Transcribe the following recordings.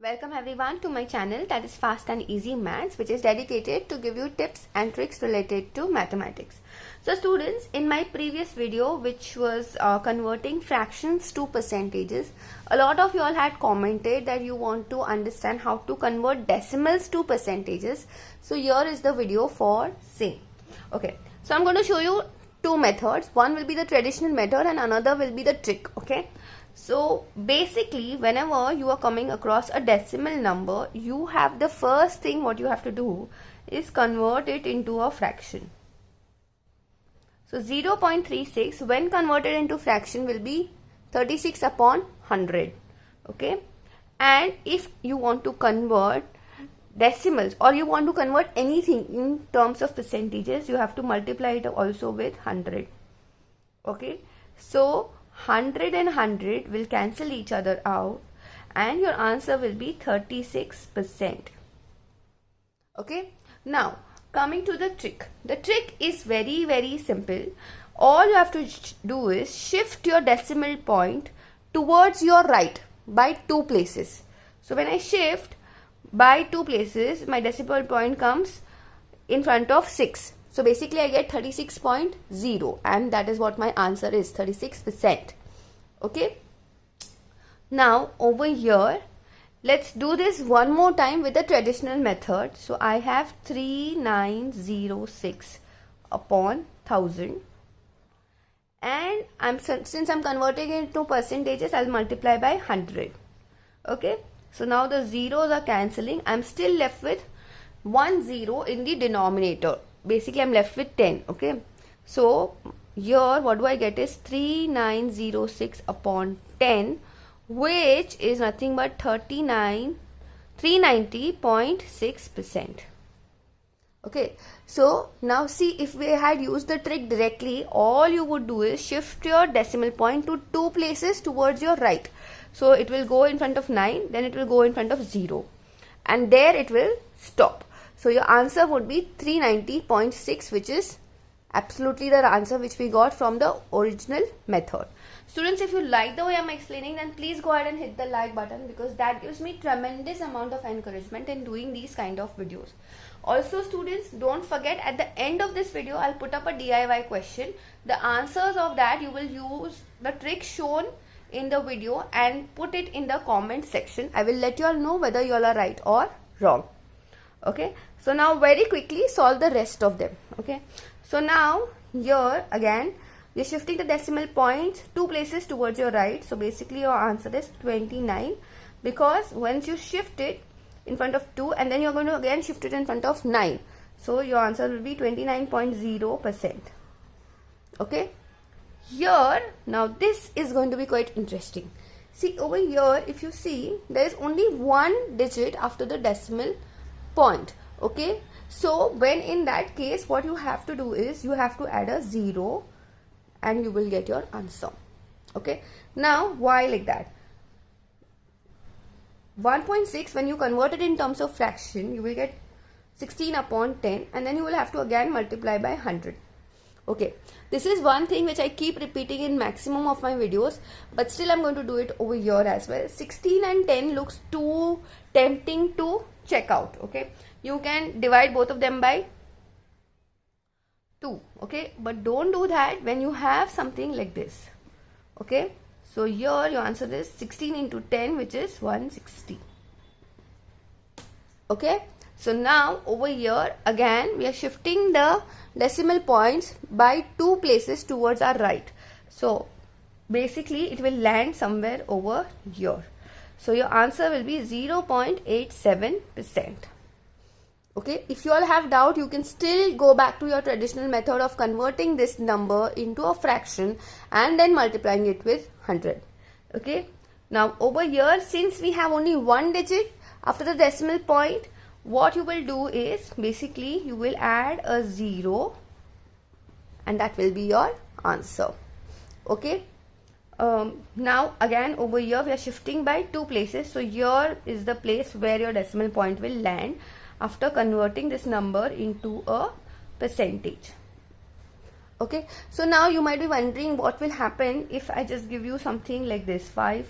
Welcome everyone to my channel, that is Fast and Easy Maths, which is dedicated to give you tips and tricks related to mathematics. So students, in my previous video which was converting fractions to percentages, a lot of you all had commented that you want to understand how to convert decimals to percentages. So here is the video for same. Okay, so I'm going to show you two methods. One will be the traditional method and another will be the trick. Okay. So basically, whenever you are coming across a decimal number, you have the first thing what you have to do is convert it into a fraction. So 0.36 when converted into fraction will be 36 upon 100. Okay. And if you want to convert decimals or you want to convert anything in terms of percentages, you have to multiply it also with 100. Okay. So 100 and 100 will cancel each other out and your answer will be 36%. Okay. Now coming to the trick. The trick is very simple. All you have to do is shift your decimal point towards your right by 2 places. So when I shift by 2 places, my decimal point comes in front of 6. So basically I get 36.0 and that is what my answer is, 36%. Okay. Now over here, let's do this one more time with the traditional method. So I have 3906 upon 1000 and since I'm converting it into percentages, I'll multiply by 100. Okay. So now the zeros are cancelling. I'm still left with 10 in the denominator. Basically I'm left with 10. Okay. So here what do I get is 3906 upon 10, which is nothing but 390.6%. Okay. So now see, if we had used the trick directly, all you would do is shift your decimal point to 2 places towards your right. So it will go in front of 9, then it will go in front of 0 and there it will stop. So your answer would be 390.6, which is absolutely the answer which we got from the original method. Students, if you like the way I'm explaining, then please go ahead and hit the like button because that gives me tremendous amount of encouragement in doing these kind of videos. Also students, don't forget, at the end of this video I'll put up a DIY question. The answers of that you will use the trick shown in the video and put it in the comment section. I will let you all know whether you all are right or wrong. Okay. So now very quickly solve the rest of them. Okay. So now here again you're shifting the decimal points 2 places towards your right. So basically your answer is 29 because once you shift it in front of 2 and then you're going to again shift it in front of 9. So your answer will be 29.0%. Okay. Here now this is going to be quite interesting. See over here, if you see, there is only one digit after the decimal point. Okay. So when in that case, what you have to do is you have to add a 0 and you will get your answer. Okay. Now why like that? 1.6 when you convert it in terms of fraction, you will get 16 upon 10 and then you will have to again multiply by 100. Okay. This is one thing which I keep repeating in maximum of my videos, but still I'm going to do it over here as well. 16 and 10 looks too tempting to check out. Okay. You can divide both of them by 2. Okay. But don't do that when you have something like this. Okay. So here your answer is 16 into 10, which is 160. Okay. So now over here again we are shifting the decimal points by 2 places towards our right. So basically it will land somewhere over here. So your answer will be 0.87%. Okay. If you all have doubt, you can still go back to your traditional method of converting this number into a fraction and then multiplying it with 100. Okay. Now over here, since we have only one digit after the decimal point, what you will do is basically you will add a 0 and that will be your answer. Okay. Now again over here we are shifting by 2 places. So here is the place where your decimal point will land after converting this number into a percentage. Okay. So now you might be wondering what will happen if I just give you something like this, 5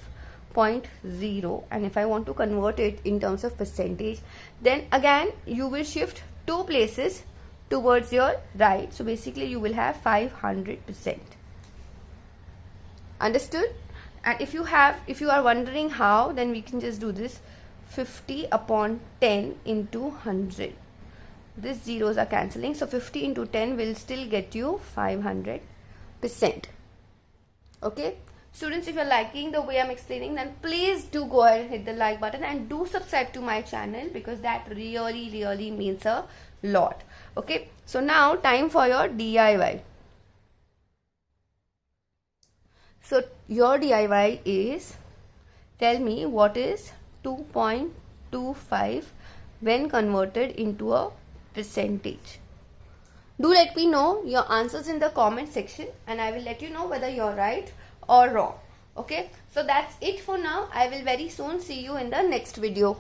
0.0, and if I want to convert it in terms of percentage, then again you will shift 2 places towards your right. So basically you will have 500%. Understood? And if you are wondering how, then we can just do this 50 upon 10 into 100. These zeros are cancelling, so 50 into 10 will still get you 500%. Okay, students, if you're liking the way I'm explaining, then please do go ahead and hit the like button and do subscribe to my channel, because that really means a lot. Okay, so now time for your DIY. So your DIY is, tell me what is 2.25 when converted into a percentage. Do let me know your answers in the comment section, and I will let you know whether you're right or wrong. Okay, so that's it for now. I will very soon see you in the next video.